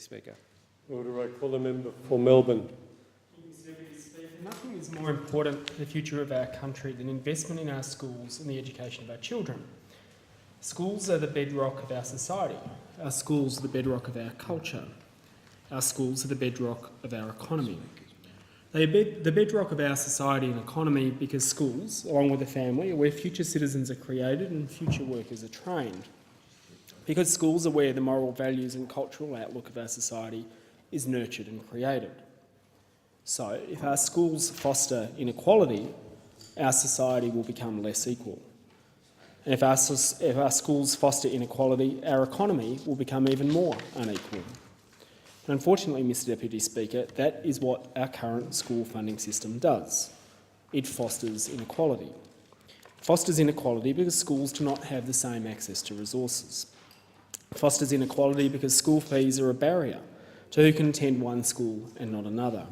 Speaker. Order. I call the member for Melbourne. Nothing is more important for the future of our country than investment in our schools and the education of our children. Schools are the bedrock of our society. Our schools are the bedrock of our culture. Our schools are the bedrock of our economy. They are the bedrock of our society and economy because schools, along with the family, are where future citizens are created and future workers are trained. Because schools are where the moral values and cultural outlook of our society is nurtured and created. So, if our schools foster inequality, our society will become less equal. And if our schools foster inequality, our economy will become even more unequal. And unfortunately, Mr Deputy Speaker, that is what our current school funding system does. It fosters inequality. It fosters inequality because schools do not have the same access to resources. It fosters inequality because school fees are a barrier to who can attend one school and not another.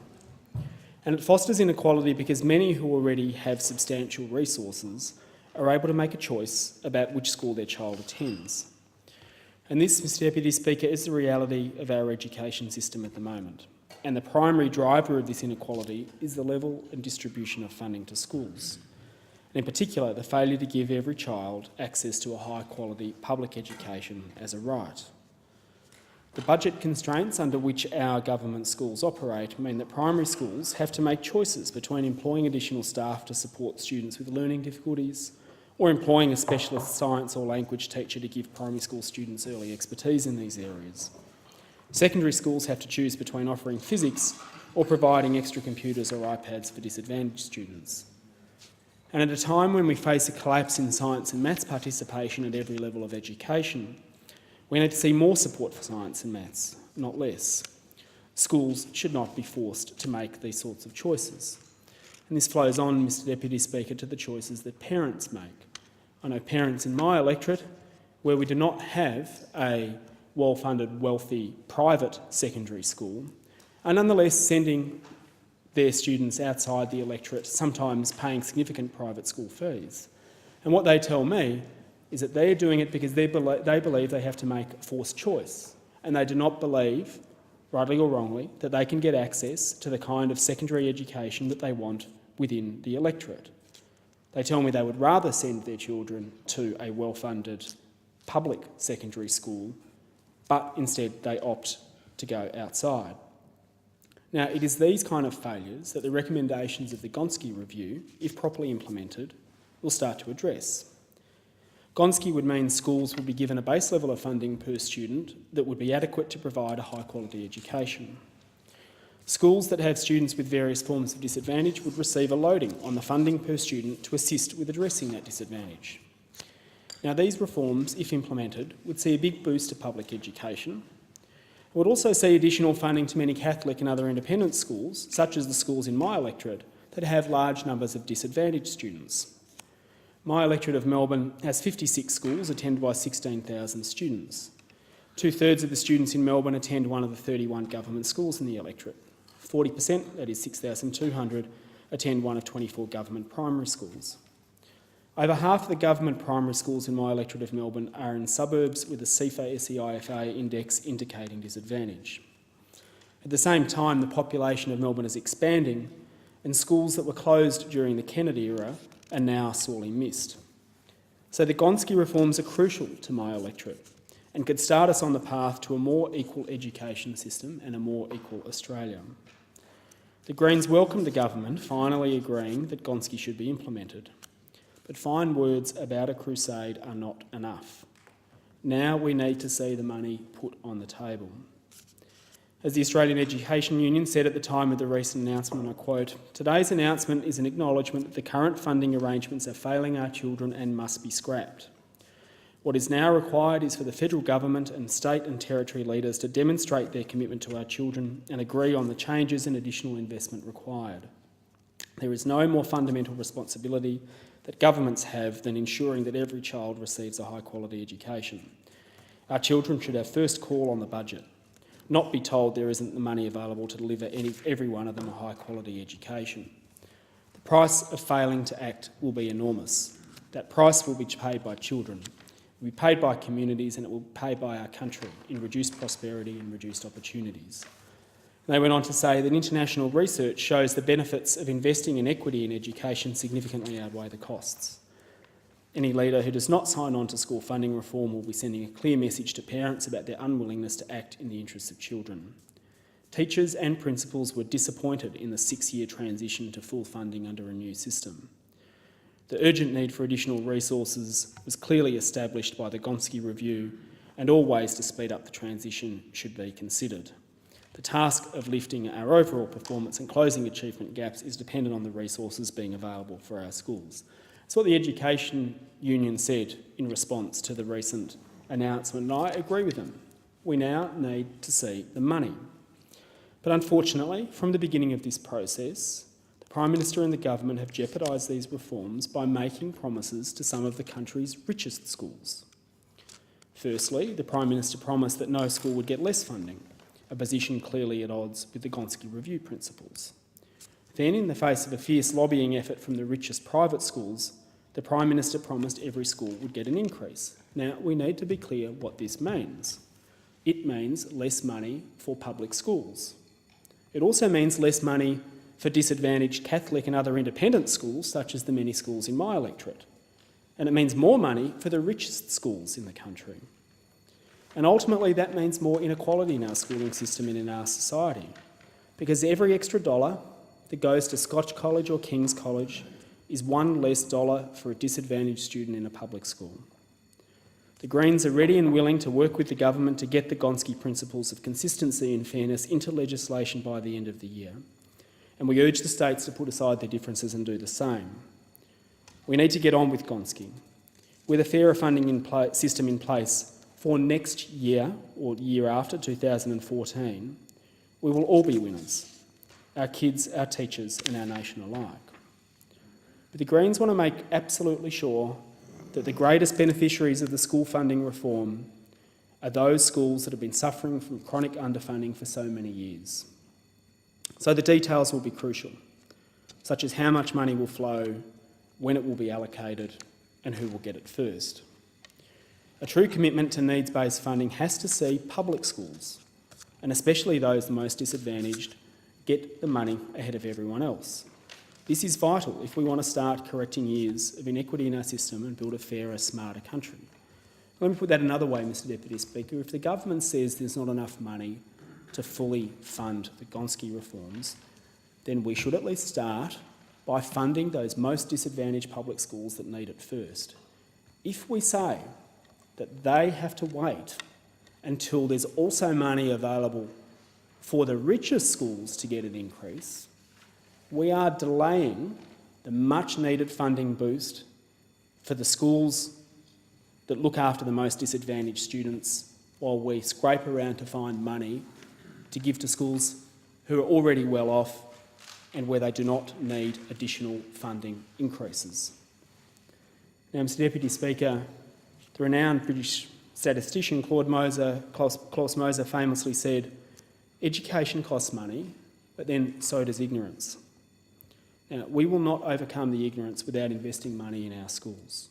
And it fosters inequality because many who already have substantial resources are able to make a choice about which school their child attends. And this, Mr Deputy Speaker, is the reality of our education system at the moment. And the primary driver of this inequality is the level and distribution of funding to schools. And in particular, the failure to give every child access to a high-quality public education as a right. The budget constraints under which our government schools operate mean that primary schools have to make choices between employing additional staff to support students with learning difficulties or employing a specialist science or language teacher to give primary school students early expertise in these areas. Secondary schools have to choose between offering physics or providing extra computers or iPads for disadvantaged students. And at a time when we face a collapse in science and maths participation at every level of education, we need to see more support for science and maths, not less. Schools should not be forced to make these sorts of choices. And this flows on, Mr Deputy Speaker, to the choices that parents make. I know parents in my electorate, where we do not have a well-funded, wealthy, private secondary school, are nonetheless sending their students outside the electorate, sometimes paying significant private school fees. And what they tell me is that they are doing it because they believe they have to make a forced choice, and they do not believe, rightly or wrongly, that they can get access to the kind of secondary education that they want within the electorate. They tell me they would rather send their children to a well-funded public secondary school, but instead they opt to go outside. Now, it is these kind of failures that the recommendations of the Gonski Review, if properly implemented, will start to address. Gonski would mean schools would be given a base level of funding per student that would be adequate to provide a high-quality education. Schools that have students with various forms of disadvantage would receive a loading on the funding per student to assist with addressing that disadvantage. Now, these reforms, if implemented, would see a big boost to public education. It would also see additional funding to many Catholic and other independent schools, such as the schools in my electorate, that have large numbers of disadvantaged students. My electorate of Melbourne has 56 schools attended by 16,000 students. 2/3 of the students in Melbourne attend one of the 31 government schools in the electorate. 40%, that is 6,200, attend one of 24 government primary schools. Over half of the government primary schools in my electorate of Melbourne are in suburbs with a SEIFA index indicating disadvantage. At the same time, the population of Melbourne is expanding, and schools that were closed during the Kennedy era are now sorely missed. So the Gonski reforms are crucial to my electorate and could start us on the path to a more equal education system and a more equal Australia. The Greens welcomed the government finally agreeing that Gonski should be implemented. But fine words about a crusade are not enough. Now we need to see the money put on the table. As the Australian Education Union said at the time of the recent announcement, I quote, "Today's announcement is an acknowledgement that the current funding arrangements are failing our children and must be scrapped. What is now required is for the federal government and state and territory leaders to demonstrate their commitment to our children and agree on the changes and additional investment required. There is no more fundamental responsibility that governments have than ensuring that every child receives a high-quality education. Our children should have first call on the budget, not be told there isn't the money available to deliver every one of them a high-quality education. The price of failing to act will be enormous. That price will be paid by children. It will be paid by communities, and it will be paid by our country in reduced prosperity and reduced opportunities. They went on to say that international research shows the benefits of investing in equity in education significantly outweigh the costs. Any leader who does not sign on to school funding reform will be sending a clear message to parents about their unwillingness to act in the interests of children. Teachers and principals were disappointed in the 6-year transition to full funding under a new system. The urgent need for additional resources was clearly established by the Gonski Review, and all ways to speed up the transition should be considered. The task of lifting our overall performance and closing achievement gaps is dependent on the resources being available for our schools. It's what the Education Union said in response to the recent announcement, and I agree with them. We now need to see the money. But unfortunately, from the beginning of this process, the Prime Minister and the government have jeopardised these reforms by making promises to some of the country's richest schools. Firstly, the Prime Minister promised that no school would get less funding, a position clearly at odds with the Gonski Review principles. Then, in the face of a fierce lobbying effort from the richest private schools, the Prime Minister promised every school would get an increase. Now, we need to be clear what this means. It means less money for public schools. It also means less money for disadvantaged Catholic and other independent schools, such as the many schools in my electorate. And it means more money for the richest schools in the country. And ultimately, that means more inequality in our schooling system and in our society, because every extra dollar that goes to Scotch College or King's College is one less dollar for a disadvantaged student in a public school. The Greens are ready and willing to work with the government to get the Gonski principles of consistency and fairness into legislation by the end of the year. And we urge the states to put aside their differences and do the same. We need to get on with Gonski. With a fairer funding system in place for next year or year after 2014, we will all be winners, our kids, our teachers and our nation alike. But the Greens want to make absolutely sure that the greatest beneficiaries of the school funding reform are those schools that have been suffering from chronic underfunding for so many years. So the details will be crucial, such as how much money will flow, when it will be allocated and who will get it first. A true commitment to needs-based funding has to see public schools, and especially those the most disadvantaged, get the money ahead of everyone else. This is vital if we want to start correcting years of inequity in our system and build a fairer, smarter country. Let me put that another way, Mr Deputy Speaker. If the government says there's not enough money to fully fund the Gonski reforms, then we should at least start by funding those most disadvantaged public schools that need it first. If we say that they have to wait until there's also money available for the richest schools to get an increase, we are delaying the much-needed funding boost for the schools that look after the most disadvantaged students while we scrape around to find money to give to schools who are already well off and where they do not need additional funding increases. Now, Mr Deputy Speaker, the renowned British statistician Klaus Moser famously said, "Education costs money, but then so does ignorance." Now, we will not overcome the ignorance without investing money in our schools.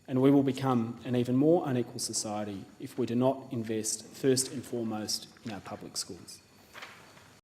And we will become an even more unequal society if we do not invest first and foremost in our public schools.